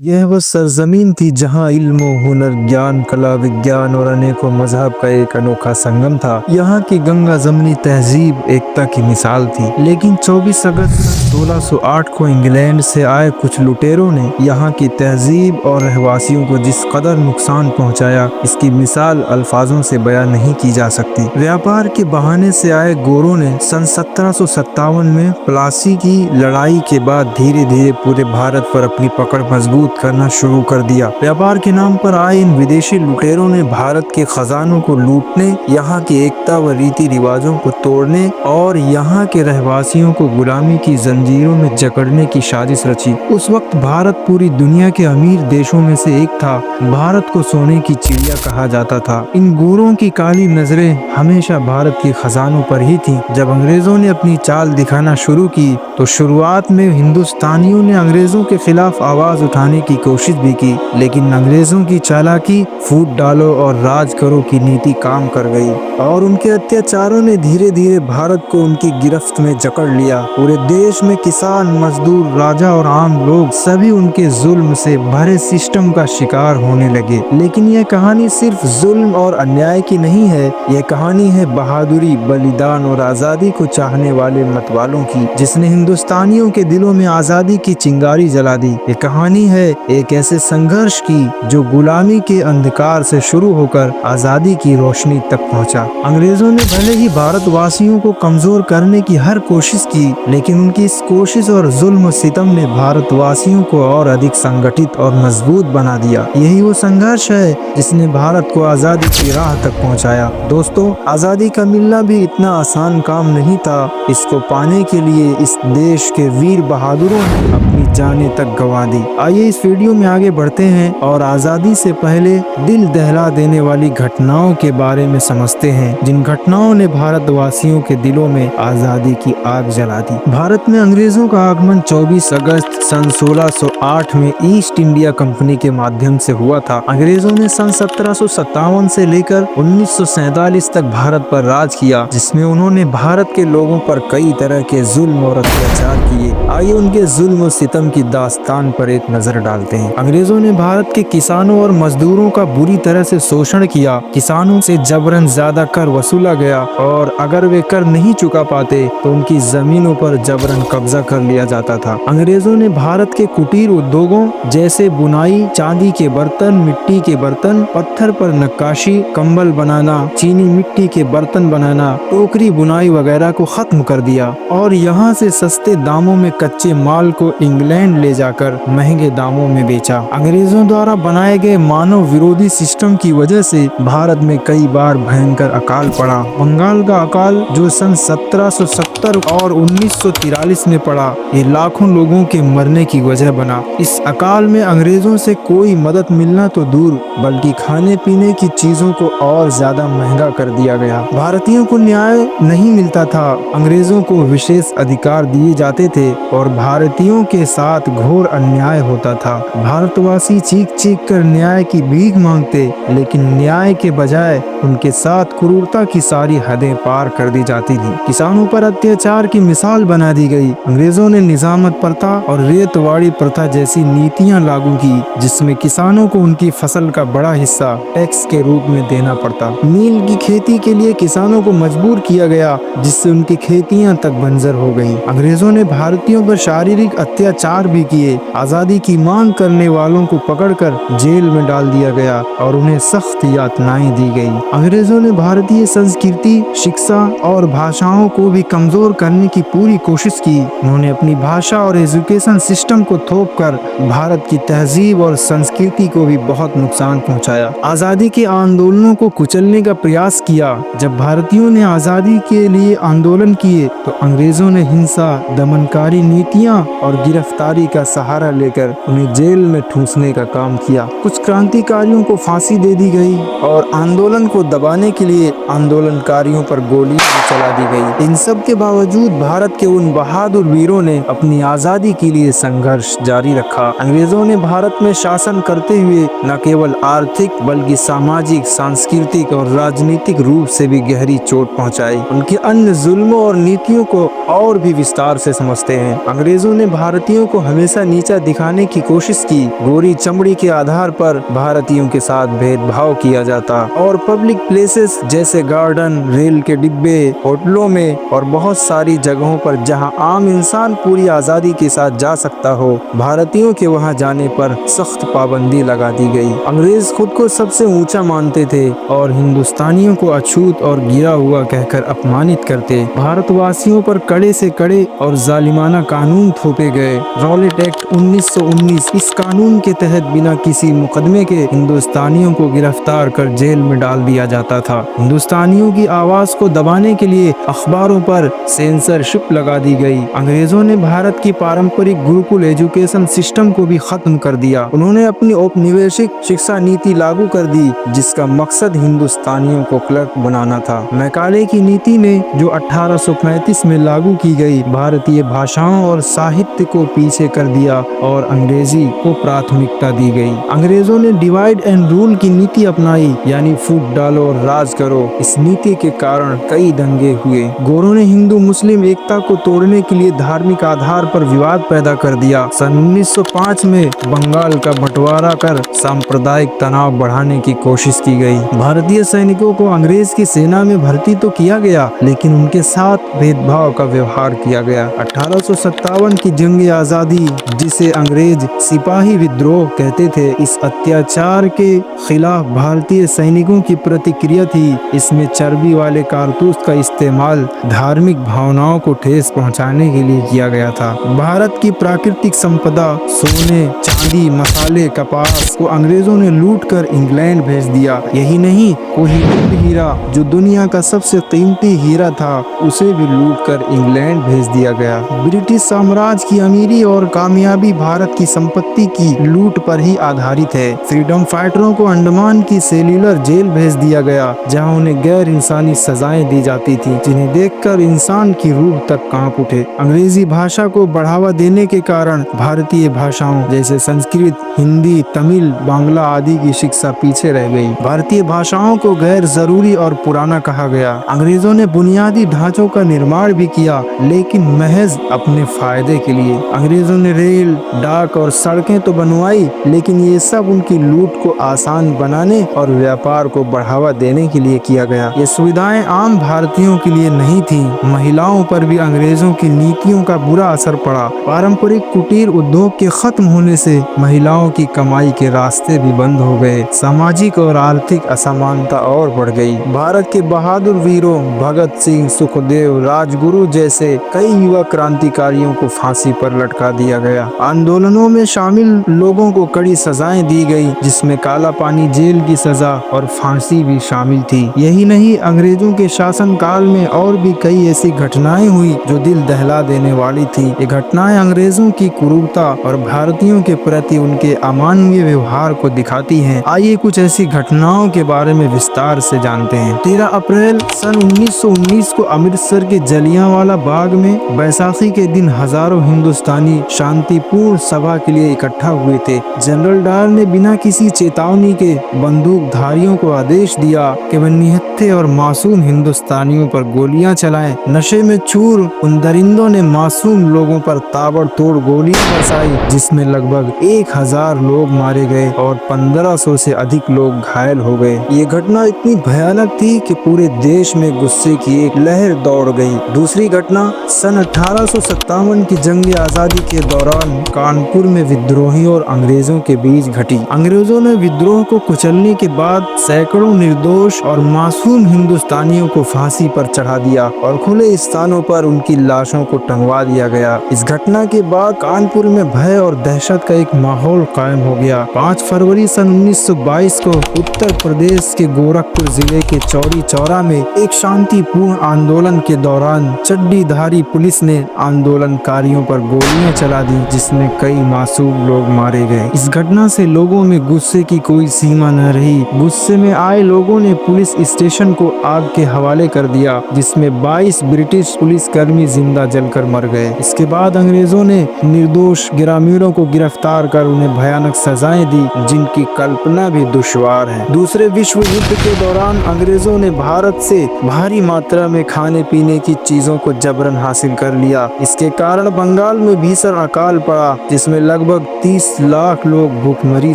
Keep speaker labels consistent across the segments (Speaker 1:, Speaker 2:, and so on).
Speaker 1: यह वह सरजमीन थी जहाँ इल्म हुनर ज्ञान कला विज्ञान और अनेकों मजहब का एक अनोखा संगम था। यहाँ की गंगा जमनी तहजीब एकता की मिसाल थी। लेकिन 24 अगस्त 1608 को इंग्लैंड से आए कुछ लुटेरों ने यहाँ की तहजीब और रहवासियों को जिस कदर नुकसान पहुँचाया, इसकी मिसाल अल्फाजों से बयां नहीं की जा सकती। व्यापार के बहाने से आए गोरों ने सन 1757 में प्लासी की लड़ाई के बाद धीरे धीरे पूरे भारत पर अपनी पकड़ मजबूत करना शुरू कर दिया। व्यापार के नाम पर आए इन विदेशी लुटेरों ने भारत के खजानों को लूटने, यहाँ की एकता व रीति रिवाजों को तोड़ने और यहाँ के रहवासियों को गुलामी की जंजीरों में जकड़ने की साजिश रची। उस वक्त भारत पूरी दुनिया के अमीर देशों में से एक था। भारत को सोने की चिड़िया कहा जाता था। इन गोरों की काली नजरें हमेशा भारत के खजानों पर ही थी। जब अंग्रेजों ने अपनी चाल दिखाना शुरू की तो शुरुआत में हिंदुस्तानियों ने अंग्रेजों के खिलाफ आवाज उठाने की कोशिश भी की, लेकिन अंग्रेजों की चालाकी फूट डालो और राज करो की नीति काम कर गई और उनके अत्याचारों ने धीरे धीरे भारत को उनकी गिरफ्त में जकड़ लिया। पूरे देश में किसान, मजदूर, राजा और आम लोग सभी उनके जुल्म से भरे सिस्टम का शिकार होने लगे। लेकिन यह कहानी सिर्फ जुल्म और अन्याय की नहीं है, यह कहानी है बहादुरी, बलिदान और आजादी को चाहने वाले मतवालों की, जिसने हिंदुस्तानियों के दिलों में आजादी की चिंगारी जला दी। ये कहानी है एक ऐसे संघर्ष की जो गुलामी के अंधकार से शुरू होकर आजादी की रोशनी तक पहुंचा। अंग्रेजों ने भले ही भारतवासियों को कमजोर करने की हर कोशिश की, लेकिन उनकी इस कोशिश और जुल्म सितम ने भारतवासियों को और अधिक संगठित और मजबूत बना दिया। यही वो संघर्ष है जिसने भारत को आजादी की राह तक पहुंचाया। दोस्तों, आजादी का मिलना भी इतना आसान काम नहीं था। इसको पाने के लिए इस देश के वीर बहादुरों ने अपनी जानें तक गंवा दी। आइए इस वीडियो में आगे बढ़ते हैं और आजादी से पहले दिल दहला देने वाली घटनाओं के बारे में समझते हैं, जिन घटनाओं ने भारतवासियों के दिलों में आजादी की आग जला दी। भारत में अंग्रेजों का आगमन 24 अगस्त सन 1608 में ईस्ट इंडिया कंपनी के माध्यम से हुआ था। अंग्रेजों ने सन 1757 से लेकर 1947 तक भारत पर राज किया, जिसमें उन्होंने भारत के लोगों पर कई तरह के जुल्म और अत्याचार किए। आइए उनके जुल्म और सितम की दास्तान पर एक नजर डालते हैं। अंग्रेजों ने भारत के किसानों और मजदूरों का बुरी तरह से शोषण किया। किसानों से जबरन ज्यादा कर वसूला गया और अगर वे कर नहीं चुका पाते तो उनकी जमीनों पर जबरन कब्जा कर लिया जाता था। अंग्रेजों ने भारत के कुटीर उद्योगों जैसे बुनाई, चांदी के बर्तन, मिट्टी के बर्तन, पत्थर पर नक्काशी, कंबल बनाना, चीनी मिट्टी के बर्तन बनाना, टोकरी बुनाई वगैरह को खत्म कर दिया और यहाँ से सस्ते दामों में कच्चे माल को इंग्लैंड ले जाकर महंगे दामों में बेचा। अंग्रेजों द्वारा बनाए गए मानव विरोधी सिस्टम की वजह से भारत में कई बार भयंकर अकाल पड़ा। बंगाल का अकाल जो सन 1770 और 1943 में पड़ा, ये लाखों लोगों के मरने की वजह बना। इस अकाल में अंग्रेजों से कोई मदद मिलना तो दूर, बल्कि खाने पीने की चीजों को और ज्यादा महंगा कर दिया गया। भारतीयों को न्याय नहीं मिलता था। अंग्रेजों को विशेष अधिकार दिए जाते थे और भारतीयों के साथ घोर अन्याय होता था। भारतवासी चीख चीख कर न्याय की भीख मांगते, लेकिन न्याय के बजाय उनके साथ क्रूरता की सारी हदें पार कर दी जाती थी। किसानों पर अत्याचार की मिसाल बना दी गई। अंग्रेजों ने निजामत प्रथा और रेतवाड़ी प्रथा जैसी नीतियां लागू की, जिसमें किसानों को उनकी फसल का बड़ा हिस्सा टैक्स के रूप में देना पड़ता। नील की खेती के लिए किसानों को मजबूर किया गया, जिससे उनकी खेतियां तक बंजर हो गई। अंग्रेजों ने भारतीयों पर शारीरिक अत्याचार भी किए। आजादी की मांग करने वालों को पकड़कर जेल में डाल दिया गया और उन्हें सख्त यातनाएं दी गई। अंग्रेजों ने भारतीय संस्कृति, शिक्षा और भाषाओं को भी कमजोर करने की पूरी कोशिश की। उन्होंने अपनी भाषा और एजुकेशन सिस्टम को थोप कर भारत की तहजीब और संस्कृति को भी बहुत नुकसान पहुंचाया। आजादी के आंदोलनों को कुचलने का प्रयास किया। जब भारतीयों ने आजादी के लिए आंदोलन किए तो अंग्रेजों ने हिंसा, दमनकारी नीतियां और गिरफ्तारी का सहारा लेकर उन्हें जेल में ठूंसने का काम किया। कुछ क्रांतिकारियों को फांसी दे दी गई और आंदोलन को दबाने के लिए आंदोलनकारियों पर गोलियां चला दी गई। इन सब के बावजूद भारत के उन बहादुर वीरों ने अपनी आजादी के लिए संघर्ष जारी रखा। अंग्रेजों ने भारत में शासन करते हुए न केवल आर्थिक बल्कि सामाजिक, सांस्कृतिक और राजनीतिक रूप से भी गहरी चोट पहुंचाई। उनके अन्य जुल्मों और नीतियों को और भी विस्तार से समझते हैं। अंग्रेजों ने भारतीयों को हमेशा नीचा दिखाने की कोशिश की। गोरी चमड़ी के आधार पर भारतीयों के साथ भेदभाव किया जाता और पब्लिक प्लेसेस जैसे गार्डन, रेल के डिब्बे, होटलों में और बहुत सारी जगहों पर जहां आम इंसान पूरी आजादी के साथ जा सकता हो, भारतीयों के वहां जाने पर सख्त पाबंदी लगा दी गई। अंग्रेज खुद को सबसे ऊंचा मानते थे और हिंदुस्तानियों को अछूत और गिरा हुआ कहकर अपमानित करते। भारतवासियों पर कड़े से कड़े और जालिमाना कानून थोपे गए। रॉलेट एक्ट 1919, इस कानून के तहत बिना किसी मुकदमे के हिंदुस्तानियों को गिरफ्तार कर जेल में डाल दिया जाता था। हिंदुस्तानियों की आवाज को दबाने के लिए अखबारों पर सेंसरशिप लगा दी गई। अंग्रेजों ने भारत की पारंपरिक गुरुकुल एजुकेशन सिस्टम को भी खत्म कर दिया। उन्होंने अपनी औपनिवेशिक शिक्षा नीति लागू कर दी, जिसका मकसद हिंदुस्तानियों को क्लर्क बनाना था। मैकाले की नीति ने जो 1835 में लागू की गई, भारतीय भाषाओं और साहित्य को पीछे कर दिया और अंग्रेजी को प्राथमिकता दी गई। अंग्रेजों ने डिवाइड एंड रूल की नीति अपनाई, यानी फूट डालो और राज करो। इस नीति के कारण कई दंगे हुए। गोरों ने हिंदू मुस्लिम एकता को तोड़ने के लिए धार्मिक आधार पर विवाद पैदा कर दिया। सन 1905 में बंगाल का बंटवारा कर सांप्रदायिक तनाव बढ़ाने की कोशिश की गई। भारतीय सैनिकों को अंग्रेज की सेना में भर्ती तो किया गया, लेकिन उनके साथ भेदभाव का व्यवहार किया गया। 1857 की जंग आजादी, जिसे अंग्रेज सिपाही विद्रोह कहते थे, इस अत्याचार के खिलाफ भारतीय सैनिकों की प्रतिक्रिया थी। इसमें चर्बी वाले कारतूस का इस्तेमाल धार्मिक भावनाओं को ठेस पहुंचाने के लिए किया गया था। भारत की प्राकृतिक संपदा सोने, चांदी, मसाले, कपास को अंग्रेजों ने लूटकर इंग्लैंड भेज दिया। यही नहीं, कोहिनूर हीरा, जो दुनिया का सबसे कीमती हीरा था, उसे भी लूटकर इंग्लैंड भेज दिया गया। ब्रिटिश साम्राज्य की अमीरी और कामयाबी भारत की संपत्ति की लूट पर ही आधारित है। फ्रीडम फाइटरों को अंडमान की सेल्यूलर जेल भेज दिया गया, जहां उन्हें गैर इंसानी सजाएं दी जाती थी, जिन्हें देखकर इंसान की रूह तक कांप उठे। अंग्रेजी भाषा को बढ़ावा देने के कारण भारतीय भाषाओं जैसे संस्कृत, हिंदी, तमिल, बांग्ला आदि की शिक्षा पीछे रह गई। भारतीय भाषाओं को गैर जरूरी और पुराना कहा गया। अंग्रेजों ने बुनियादी ढांचों का निर्माण भी किया, लेकिन महज अपने फायदे के लिए। अंग्रेजों ने रेल, डाक और सड़कें तो बनवाई, लेकिन ये सब उनकी लूट को आसान बनाने और व्यापार को बढ़ावा देने के लिए किया गया। ये सुविधाएं आम भारतीयों के लिए नहीं थी। महिलाओं पर भी अंग्रेजों की नीतियों का बुरा असर पड़ा। पारंपरिक कुटीर उद्योग के खत्म होने से महिलाओं की कमाई के रास्ते भी बंद हो गए। सामाजिक और आर्थिक असमानता और बढ़ गई। भारत के बहादुर वीरों भगत सिंह, सुखदेव, राजगुरु जैसे कई युवा क्रांतिकारियों को फांसी पर लटका दिया गया। आंदोलनों में शामिल लोगों को कड़ी सजाएं दी गई, जिसमें काला पानी जेल की सजा और फांसी भी शामिल थी। यही नहीं, अंग्रेजों के शासन काल में और भी कई ऐसी घटनाएं हुई जो दिल दहला देने वाली थी। ये घटनाएं अंग्रेजों की क्रूरता और भारतीयों के प्रति उनके अमानवीय व्यवहार को दिखाती हैं। आइए कुछ ऐसी घटनाओं के बारे में विस्तार से जानते हैं। 13 अप्रैल सन 1919 को अमृतसर के जलियांवाला बाग में बैसाखी के दिन हजारों हिंदुस्तानी शांतिपूर्ण सभा के लिए इकट्ठा हुए थे। जनरल डायर ने बिना किसी चेतावनी के बंदूकधारियों को आदेश दिया कि वह निहत्थे और मासूम हिंदुस्तानियों पर गोलियां चलाएं। नशे में चूर उन दरिंदों ने मासूम लोगों पर ताबड़तोड़ गोलियां बरसाई, जिसमें लगभग 1000 लोग मारे गए और 1500 से अधिक लोग घायल हो गए। ये घटना इतनी भयानक थी कि पूरे देश में गुस्से की एक लहर दौड़ गई। दूसरी घटना सन 1857 की जंग आजादी के दौरान कानपुर में विद्रोहियों और अंग्रेजों के बीच घटी। अंग्रेजों ने विद्रोह को कुचलने के बाद सैकड़ों निर्दोष और मासूम हिंदुस्तानियों को फांसी पर चढ़ा दिया और खुले स्थानों पर उनकी लाशों को टंगवा दिया गया। इस घटना के बाद कानपुर में भय और दहशत का एक माहौल कायम हो गया। 5 फरवरी सन 1922 को उत्तर प्रदेश के गोरखपुर जिले के चौरी चौरा में एक शांतिपूर्ण आंदोलन के दौरान चड्डीधारी पुलिस ने आंदोलनकारियों पर गोलियां चला दी, जिसमें कई मासूम लोग मारे गए। इस घटना से लोगों में गुस्से की कोई सीमा न रही। गुस्से में आए लोगों ने पुलिस स्टेशन को आग के हवाले कर दिया, जिसमें 22 ब्रिटिश पुलिसकर्मी जिंदा जलकर मर गए। इसके बाद अंग्रेजों ने निर्दोष ग्रामीणों को गिरफ्तार कर उन्हें भयानक सजाएं दी, जिनकी कल्पना भी दुश्वार है। दूसरे विश्व युद्ध के दौरान अंग्रेजों ने भारत से भारी मात्रा में खाने पीने की चीजों को जबरन हासिल कर लिया। इसके कारण बंगाल में भीषण अकाल पड़ा, जिसमें लगभग 30 लाख लोग भूखमरी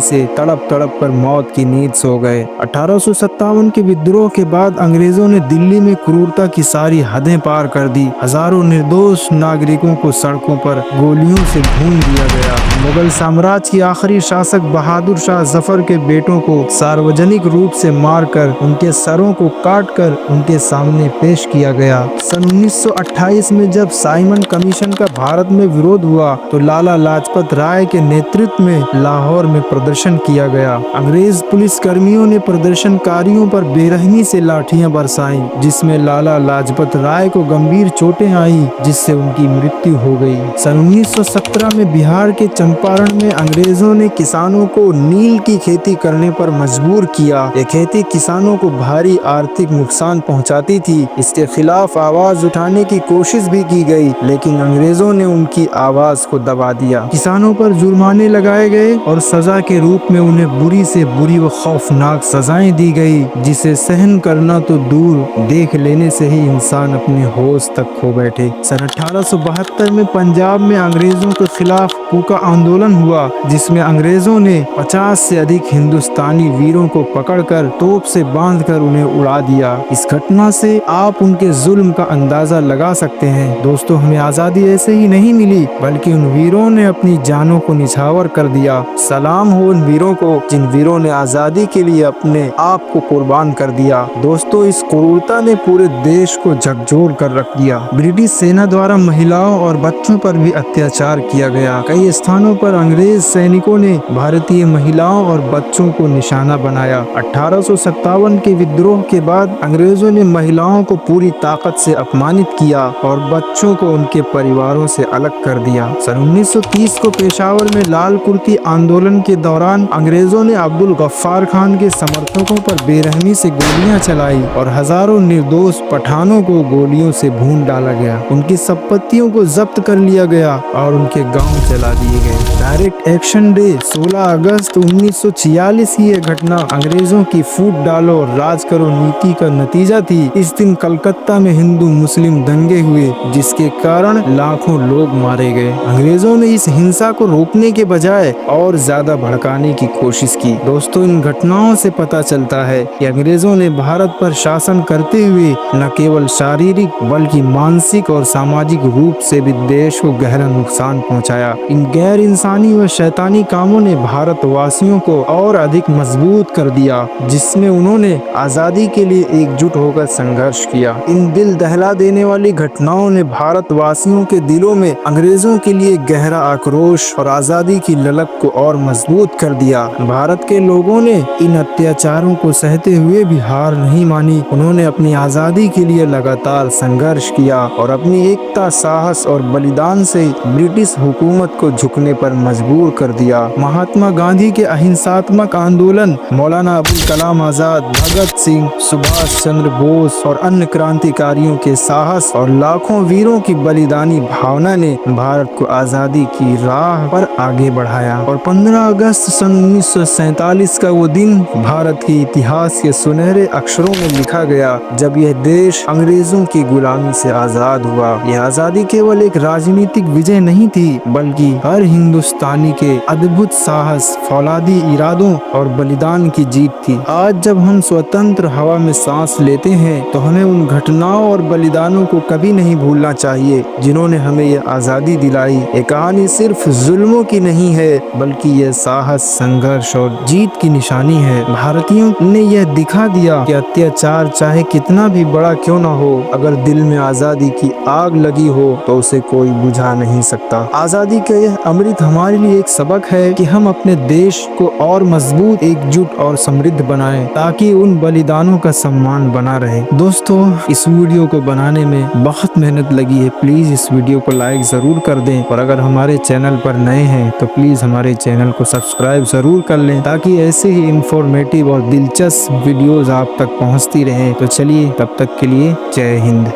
Speaker 1: से तड़प तड़प कर मौत की नींद सो गए। 1857 के विद्रोह के बाद अंग्रेजों ने दिल्ली में क्रूरता की सारी हदें पार कर दी। हजारों निर्दोष नागरिकों को सड़कों पर गोलियों से भून दिया गया। मुगल साम्राज्य की आखिरी शासक बहादुर शाह जफर के बेटों को सार्वजनिक रूप से मारकर उनके सरों को काटकर उनके सामने पेश किया गया। सन 1928 में जब साइमन कमीशन का भारत में विरोध हुआ तो लाला लाजपत राय के नेतृत्व में लाहौर में प्रदर्शन किया गया। अंग्रेज पुलिस कर्मियों ने प्रदर्शनकारियों पर बेरहमी से लाठियां बरसाई, जिसमें लाला लाजपत राय को गंभीर चोटें आई, जिससे उनकी मृत्यु हो गई। सन 1917 में बिहार के चंपारण में अंग्रेजों ने किसानों को नील की खेती करने पर मजबूर किया। ये खेती किसानों को भारी आर्थिक नुकसान पहुंचाती थी। इसके खिलाफ आवाज उठाने की कोशिश भी की गई, लेकिन अंग्रेजों ने उनकी आवाज को दबा दिया। किसानों पर जुर्माने लगाए गए और सजा के रूप में उन्हें बुरी से बुरी व खौफनाक सजाएं दी गई, जिसे सहन करना तो दूर, देख लेने से ही इंसान अपने होश तक खो बैठे। सन 1872 में पंजाब में अंग्रेजों के खिलाफ कूका आंदोलन हुआ, जिसमें अंग्रेजों ने 50 से अधिक हिंदुस्तानी वीरों को पकड़कर तोप से बांधकर उन्हें उड़ा दिया। इस घटना से आप उनके जुल्म का अंदाजा लगा सकते हैं। दोस्तों, हमें आजादी ऐसे ही नहीं मिली, बल्कि उन वीरों ने अपनी जानों को निछावर कर दिया। सलाम हो उन वीरों को जिन वीरों ने आजादी के लिए अपने आप को कुर्बान कर दिया। दोस्तों, इस क्रूरता ने पूरे देश को झकझोर कर रख दिया। ब्रिटिश सेना द्वारा महिलाओं और बच्चों पर भी अत्याचार किया गया। कई स्थानों पर अंग्रेज सैनिकों ने भारतीय महिलाओं और बच्चों को निशाना बनाया। 1857 के विद्रोह के बाद अंग्रेजों ने महिलाओं को पूरी ताकत से अपमानित किया और बच्चों को उनके परिवारों से अलग कर दिया। सन 1930 को पेशावर में लाल कुर्ती आंदोलन के दौरान अंग्रेजों ने अब्दुल गफ्फार खान के समर्थकों पर बेरहमी से गोलियां चलाई और हजारों निर्दोष पठानों को गोलियों से भून डाला गया। उनकी संपत्तियों को जब्त कर लिया गया और उनके गांव जला दिए गए। डायरेक्ट एक्शन डे 16 अगस्त 1946 की यह घटना अंग्रेजों की फूट डालो और राज करो नीति का नतीजा थी। इस दिन कलकत्ता में हिंदू मुस्लिम दंगे हुए, जिसके कारण लाखों लोग मारे गए। अंग्रेजों ने इस हिंसा को रोकने के बजाय और ज्यादा भड़काने की कोशिश की। दोस्तों, इन घटनाओं से पता चलता है कि अंग्रेजों ने भारत पर शासन करते हुए न केवल शारीरिक बल्कि मानसिक और सामाजिक रूप से भी देश को गहरा नुकसान पहुंचाया। इन गैर इंसानी व शैतानी कामों ने भारतवासियों को और अधिक मजबूत कर दिया, जिसमें उन्होंने आजादी के लिए एकजुट होकर संघर्ष किया। इन दिल दहला देने वाली घटनाओं ने भारतवासियों के दिलों में अंग्रेजों के लिए गहरा आक्रोश और आजादी की ललक को और मजबूत कर दिया। भारत के लोगों ने इन अत्याचारों को सहते हुए भी हार नहीं मानी। उन्होंने अपनी आजादी के लिए लगातार संघर्ष किया और अपनी एकता, साहस और बलिदान से ब्रिटिश हुकूमत को झुकने पर मजबूर कर दिया। महात्मा गांधी के अहिंसात्मक आंदोलन, मौलाना अबुल कलाम आजाद, भगत सिंह, सुभाष चंद्र बोस और अन्य क्रांतिकारियों के साहस और लाखों वीरों की बलिदानी भावना ने भारत को आजादी की राह पर आगे बढ़ाया। और 15 अगस्त सन 1947 का वो दिन भारत के इतिहास के सुनहरे अक्षरों में लिखा गया, जब यह देश अंग्रेजों की गुलामी से आजाद हुआ। यह आजादी केवल एक राजनीतिक विजय नहीं थी, बल्कि हर हिंदुस्तानी के अद्भुत साहस, फौलादी इरादों और बलिदान की जीत थी। आज जब हम स्वतंत्र हवा में सांस लेते हैं तो हमें उन घटनाओं और बलिदानों को कभी नहीं भूलना चाहिए जिन्होंने हमें यह आजादी दिलाई। ये कहानी सिर्फ जुल्मों की नहीं है, बल्कि यह साहस, संघर्ष और जीत की निशानी है। भारतीयों ने यह दिखा दिया कि अत्याचार चाहे कितना भी बड़ा क्यों न हो, अगर दिल में आजादी की आग लगी हो तो उसे कोई बुझा नहीं सकता। आजादी का यह अमृत हमारे लिए एक सबक है कि हम अपने देश को और मजबूत, एकजुट और समृद्ध बनाएं, ताकि उन बलिदानों का सम्मान बना रहे। दोस्तों, इस वीडियो को बनाने में बहुत मेहनत लगी है। प्लीज इस वीडियो को लाइक जरूर कर दें और अगर हमारे चैनल पर नए हैं तो प्लीज हमारे चैनल को सब्सक्राइब जरूर कर लें, ताकि ऐसे ही इंफॉर्मेटिव और दिलचस्प वीडियोस आप तक पहुंचती रहे। तो चलिए, तब तक के लिए जय हिंद।